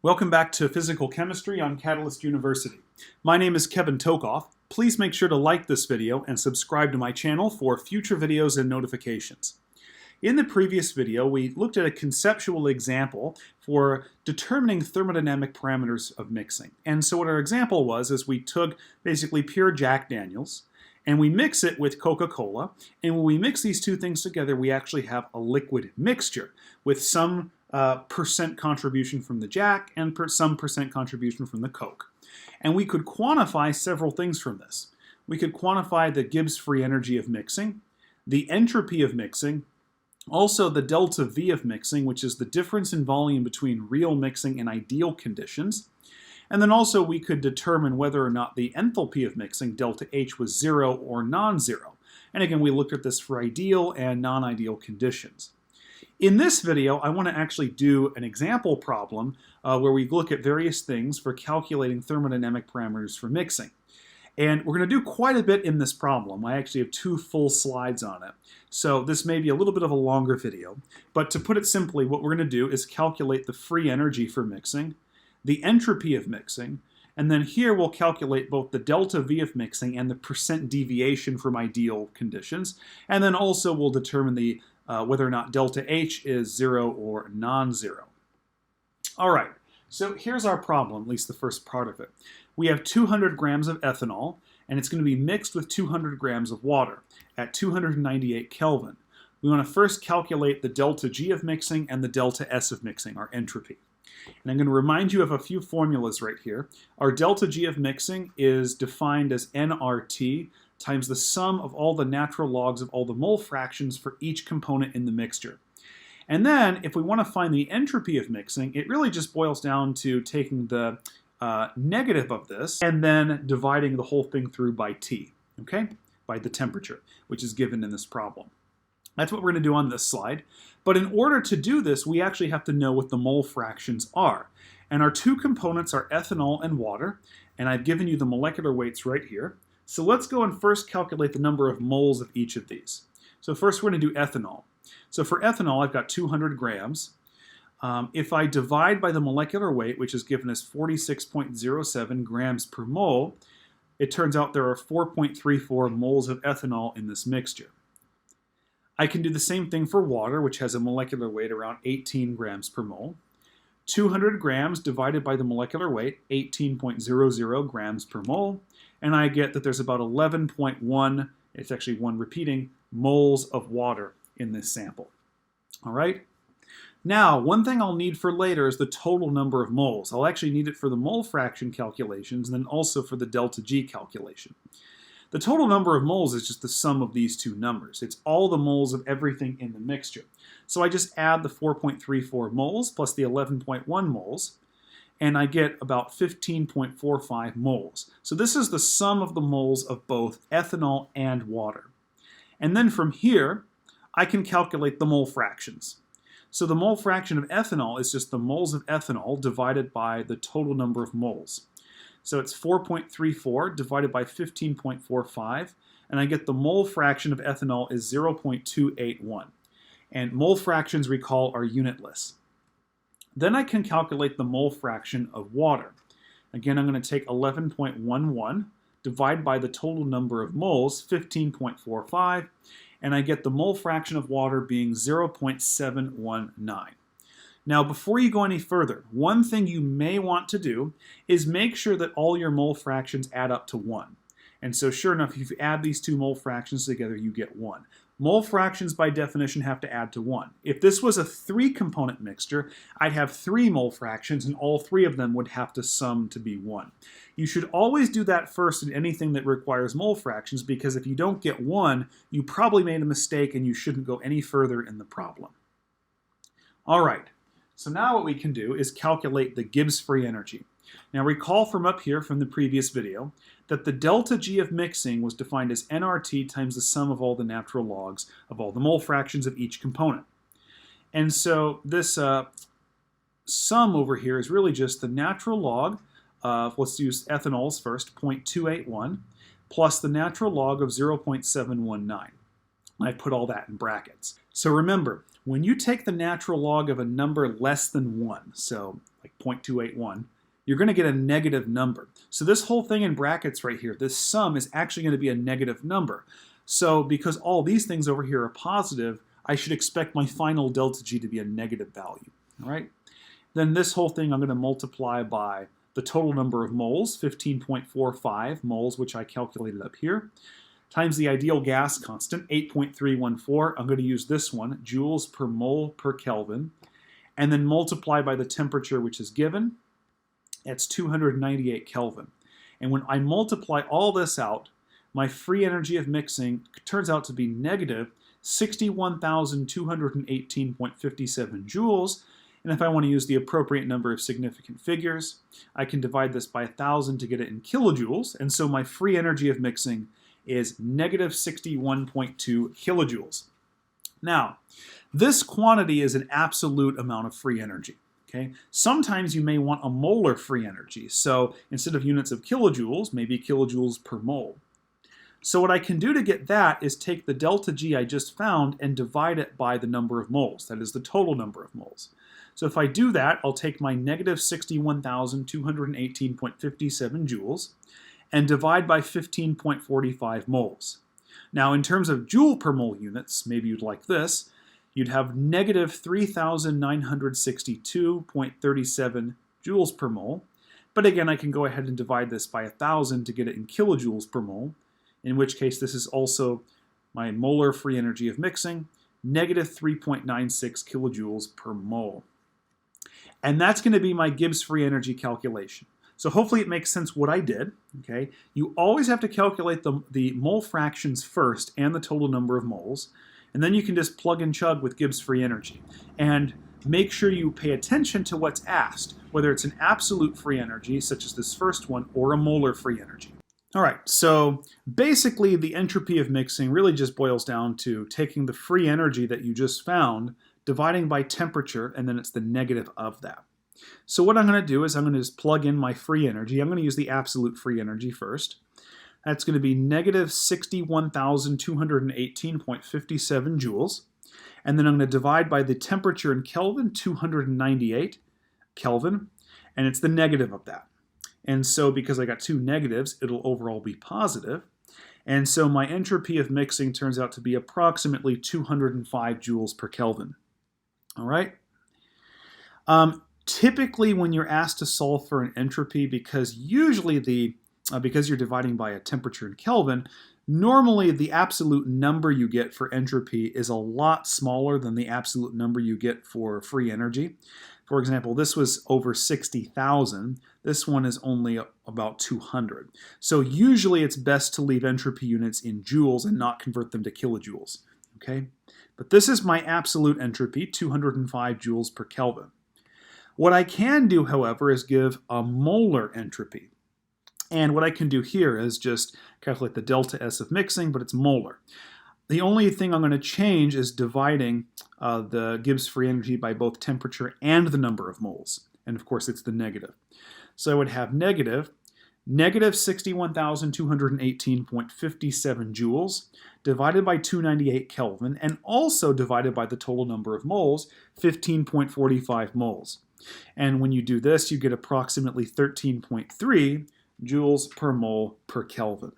Welcome back to Physical Chemistry on Catalyst University. My name is Kevin Tokoph. Please make sure to like this video and subscribe to my channel for future videos and notifications. In the previous video, we looked at a conceptual example for determining thermodynamic parameters of mixing. And so what our example was is we took basically pure Jack Daniels and we mix it with Coca-Cola, and when we mix these two things together, we actually have a liquid mixture with some percent contribution from the Jack and some percent contribution from the Coke. And we could quantify several things from this. We could quantify the Gibbs free energy of mixing, the entropy of mixing, also the delta V of mixing, which is the difference in volume between real mixing and ideal conditions. And then also we could determine whether or not the enthalpy of mixing, delta H, was zero or non-zero. And again, we looked at this for ideal and non-ideal conditions. In this video, I want to actually do an example problem where we look at various things for calculating thermodynamic parameters for mixing. And we're going to do quite a bit in this problem. I actually have 2 full slides on it. So this may be a little bit of a longer video. But to put it simply, what we're going to do is calculate the free energy for mixing, the entropy of mixing, and then here we'll calculate both the delta V of mixing and the percent deviation from ideal conditions. And then also we'll determine the whether or not delta H is 0 or non-zero. All right, so here's our problem, at least the first part of it. We have 200 grams of ethanol, and it's going to be mixed with 200 grams of water at 298 Kelvin. We want to first calculate the delta G of mixing and the delta S of mixing, our entropy. And I'm going to remind you of a few formulas right here. Our delta G of mixing is defined as nRT times the sum of all the natural logs of all the mole fractions for each component in the mixture. And then, if we want to find the entropy of mixing, it really just boils down to taking the negative of this and then dividing the whole thing through by T, okay? By the temperature, which is given in this problem. That's what we're going to do on this slide. But in order to do this, we actually have to know what the mole fractions are. And our 2 components are ethanol and water, and I've given you the molecular weights right here. So let's go and first calculate the number of moles of each of these. So first we're going to do ethanol. So for ethanol, I've got 200 grams. If I divide by the molecular weight, which is given as 46.07 grams per mole, it turns out there are 4.34 moles of ethanol in this mixture. I can do the same thing for water, which has a molecular weight around 18 grams per mole. 200 grams divided by the molecular weight, 18.00 grams per mole, and I get that there's about 11.1, it's actually 1 repeating, moles of water in this sample. All right? Now, one thing I'll need for later is the total number of moles. I'll actually need it for the mole fraction calculations and then also for the delta G calculation. The total number of moles is just the sum of these 2 numbers. It's all the moles of everything in the mixture. So I just add the 4.34 moles plus the 11.1 moles, and I get about 15.45 moles. So this is the sum of the moles of both ethanol and water. And then from here, I can calculate the mole fractions. So the mole fraction of ethanol is just the moles of ethanol divided by the total number of moles. So it's 4.34 divided by 15.45, and I get the mole fraction of ethanol is 0.281. And mole fractions, recall, are unitless. Then I can calculate the mole fraction of water. Again, I'm going to take 11.11, divide by the total number of moles, 15.45, and I get the mole fraction of water being 0.719. Now, before you go any further, one thing you may want to do is make sure that all your mole fractions add up to 1. And so sure enough, if you add these 2 mole fractions together, you get 1. Mole fractions, by definition, have to add to 1. If this was a 3-component mixture, I'd have 3 mole fractions, and all 3 of them would have to sum to be 1. You should always do that first in anything that requires mole fractions, because if you don't get 1, you probably made a mistake and you shouldn't go any further in the problem. All right, so now what we can do is calculate the Gibbs free energy. Now recall from up here from the previous video that the delta G of mixing was defined as nRT times the sum of all the natural logs of all the mole fractions of each component. And so this sum over here is really just the natural log of, let's use ethanols first, 0.281, plus the natural log of 0.719. I put all that in brackets. So remember, when you take the natural log of a number less than 1, so like 0.281, you're going to get a negative number. So this whole thing in brackets right here, this sum is actually going to be a negative number. So because all these things over here are positive, I should expect my final delta G to be a negative value. All right? Then this whole thing I'm going to multiply by the total number of moles, 15.45 moles, which I calculated up here, times the ideal gas constant, 8.314. I'm going to use this one, joules per mole per Kelvin, and then multiply by the temperature which is given. It's 298 Kelvin. And when I multiply all this out, my free energy of mixing turns out to be negative 61,218.57 joules. And if I want to use the appropriate number of significant figures, I can divide this by 1,000 to get it in kilojoules. And so my free energy of mixing is negative 61.2 kilojoules. Now, this quantity is an absolute amount of free energy. Okay? Sometimes you may want a molar free energy. So instead of units of kilojoules, maybe kilojoules per mole. So what I can do to get that is take the delta G I just found and divide it by the number of moles. That is the total number of moles. So if I do that, I'll take my negative 61,218.57 joules and divide by 15.45 moles. Now in terms of joule per mole units, maybe you'd like this, you'd have negative 3,962.37 joules per mole. But again, I can go ahead and divide this by 1,000 to get it in kilojoules per mole, in which case this is also my molar free energy of mixing, negative 3.96 kilojoules per mole. And that's going to be my Gibbs free energy calculation. So hopefully it makes sense what I did. Okay, you always have to calculate the mole fractions first and the total number of moles, and then you can just plug and chug with Gibbs free energy. And make sure you pay attention to what's asked, whether it's an absolute free energy, such as this first one, or a molar free energy. All right, so basically the entropy of mixing really just boils down to taking the free energy that you just found, dividing by temperature, and then it's the negative of that. So what I'm going to do is I'm going to just plug in my free energy. I'm going to use the absolute free energy first. That's going to be negative 61,218.57 joules. And then I'm going to divide by the temperature in Kelvin, 298 Kelvin, and it's the negative of that. And so because I got two negatives, it'll overall be positive. And so my entropy of mixing turns out to be approximately 205 joules per Kelvin. All right? Typically when you're asked to solve for an entropy, because usually because you're dividing by a temperature in Kelvin, normally the absolute number you get for entropy is a lot smaller than the absolute number you get for free energy. For example, this was over 60,000. This one is only about 200. So usually it's best to leave entropy units in joules and not convert them to kilojoules. Okay? But this is my absolute entropy, 205 joules per Kelvin. What I can do, however, is give a molar entropy. And what I can do here is just calculate the delta S of mixing, but it's molar. The only thing I'm going to change is dividing the Gibbs free energy by both temperature and the number of moles. And of course, it's the negative. So I would have negative 61,218.57 joules divided by 298 Kelvin, and also divided by the total number of moles, 15.45 moles. And when you do this, you get approximately 13.3 joules per mole per Kelvin.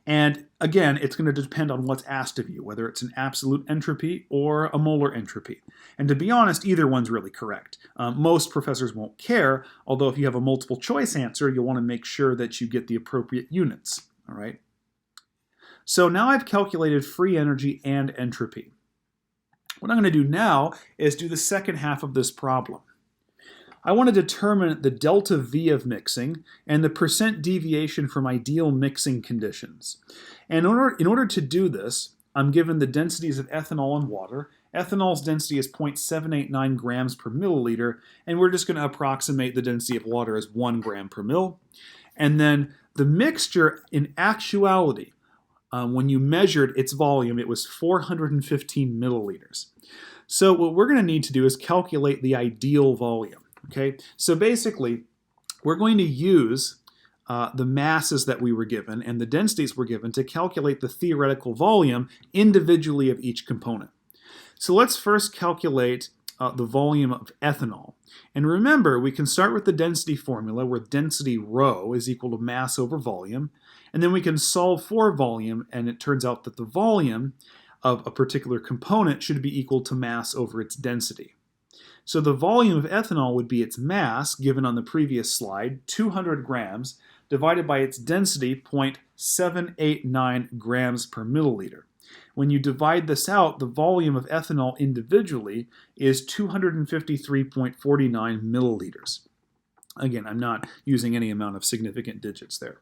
And again, it's going to depend on what's asked of you, whether it's an absolute entropy or a molar entropy. And to be honest, either one's really correct. Most professors won't care, although if you have a multiple choice answer, you'll want to make sure that you get the appropriate units. All right. So now I've calculated free energy and entropy. What I'm going to do now is do the second half of this problem. I want to determine the delta V of mixing and the percent deviation from ideal mixing conditions. And in order to do this, I'm given the densities of ethanol and water. Ethanol's density is 0.789 grams per milliliter, and we're just going to approximate the density of water as 1 gram per mil. And then the mixture in actuality, when you measured its volume, it was 415 milliliters. So what we're going to need to do is calculate the ideal volume. Okay, so basically, we're going to use the masses that we were given and the densities were given to calculate the theoretical volume individually of each component. So let's first calculate the volume of ethanol. And remember, we can start with the density formula where density rho is equal to mass over volume, and then we can solve for volume, and it turns out that the volume of a particular component should be equal to mass over its density. So the volume of ethanol would be its mass, given on the previous slide, 200 grams, divided by its density, 0.789 grams per milliliter. When you divide this out, the volume of ethanol individually is 253.49 milliliters. Again, I'm not using any amount of significant digits there.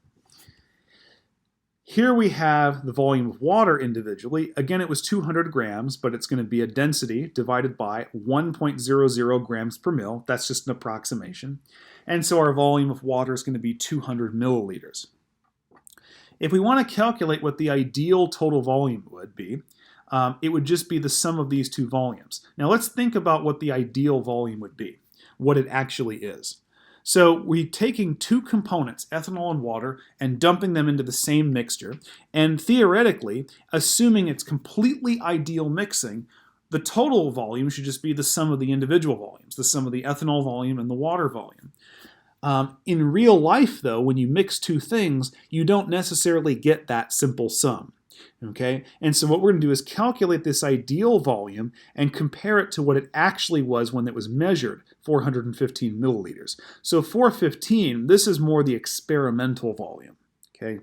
Here we have the volume of water individually. Again, it was 200 grams, but it's going to be a density divided by 1.00 grams per mil. That's just an approximation. And so our volume of water is going to be 200 milliliters. If we want to calculate what the ideal total volume would be, it would just be the sum of these two volumes. Now let's think about what the ideal volume would be, what it actually is. So we're taking two components, ethanol and water, and dumping them into the same mixture, and theoretically, assuming it's completely ideal mixing, the total volume should just be the sum of the individual volumes, the sum of the ethanol volume and the water volume. In real life, though, when you mix two things, you don't necessarily get that simple sum. Okay? And so what we're going to do is calculate this ideal volume and compare it to what it actually was when it was measured, 415 milliliters. So 415, this is more the experimental volume, okay?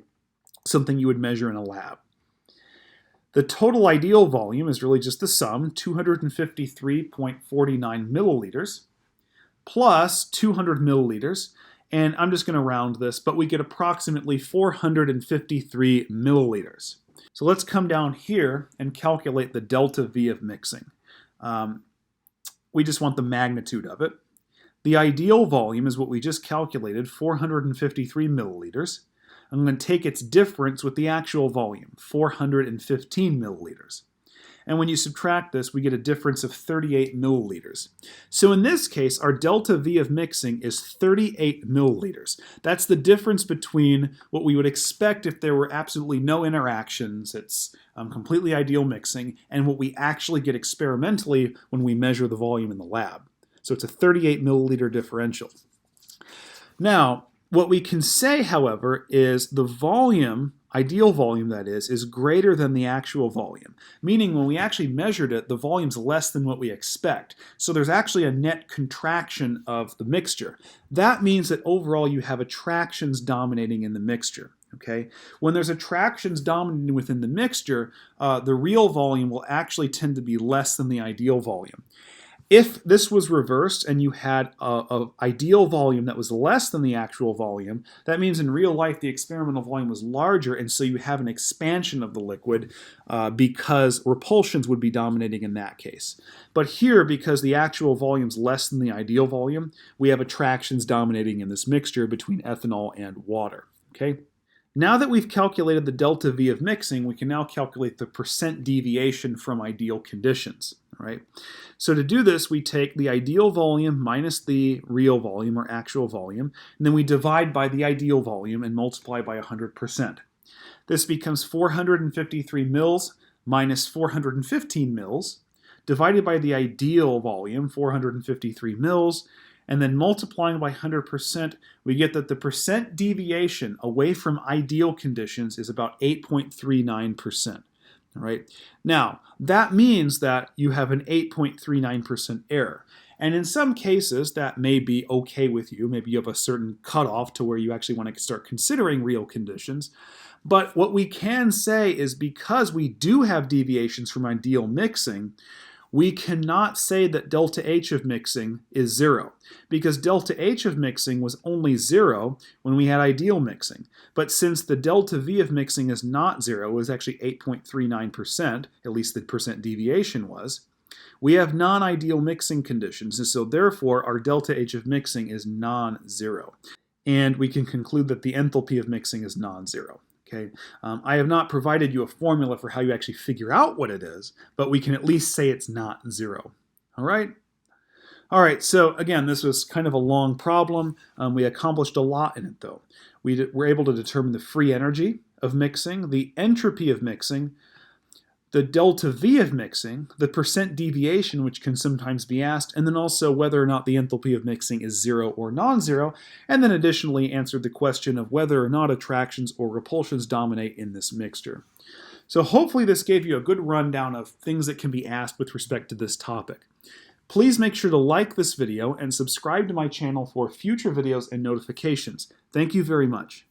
Something you would measure in a lab. The total ideal volume is really just the sum, 253.49 milliliters, plus 200 milliliters, and I'm just going to round this, but we get approximately 453 milliliters. So let's come down here and calculate the delta V of mixing. We just want the magnitude of it. The ideal volume is what we just calculated, 453 milliliters. I'm going to take its difference with the actual volume, 415 milliliters. And when you subtract this, we get a difference of 38 milliliters. So in this case, our delta V of mixing is 38 milliliters. That's the difference between what we would expect if there were absolutely no interactions, it's completely ideal mixing, and what we actually get experimentally when we measure the volume in the lab. So it's a 38 milliliter differential. Now, what we can say, however, is the volume, ideal volume that is greater than the actual volume. Meaning when we actually measured it, the volume's less than what we expect. So there's actually a net contraction of the mixture. That means that overall you have attractions dominating in the mixture. Okay? When there's attractions dominating within the mixture, the real volume will actually tend to be less than the ideal volume. If this was reversed and you had an ideal volume that was less than the actual volume, that means in real life the experimental volume was larger, and so you have an expansion of the liquid because repulsions would be dominating in that case. But here, because the actual volume is less than the ideal volume, we have attractions dominating in this mixture between ethanol and water. Okay? Now that we've calculated the delta V of mixing, we can now calculate the percent deviation from ideal conditions. Right? So to do this, we take the ideal volume minus the real volume or actual volume, and then we divide by the ideal volume and multiply by 100%. This becomes 453 mils minus 415 mils, divided by the ideal volume, 453 mils, and then multiplying by 100%, we get that the percent deviation away from ideal conditions is about 8.39%. All right. Now, that means that you have an 8.39% error. And in some cases, that may be okay with you. Maybe you have a certain cutoff to where you actually want to start considering real conditions. But what we can say is because we do have deviations from ideal mixing, we cannot say that delta H of mixing is 0, because delta H of mixing was only 0 when we had ideal mixing. But since the delta V of mixing is not 0, it was actually 8.39%, at least the percent deviation was, we have non-ideal mixing conditions, and so therefore our delta H of mixing is non-zero. And we can conclude that the enthalpy of mixing is non-zero. Okay. I have not provided you a formula for how you actually figure out what it is, but we can at least say it's not 0. All right? All right, so again, this was kind of a long problem. We accomplished a lot in it, though. We were able to determine the free energy of mixing, the entropy of mixing, the delta V of mixing, the percent deviation, which can sometimes be asked, and then also whether or not the enthalpy of mixing is zero or non-zero, and then additionally answered the question of whether or not attractions or repulsions dominate in this mixture. So hopefully this gave you a good rundown of things that can be asked with respect to this topic. Please make sure to like this video and subscribe to my channel for future videos and notifications. Thank you very much.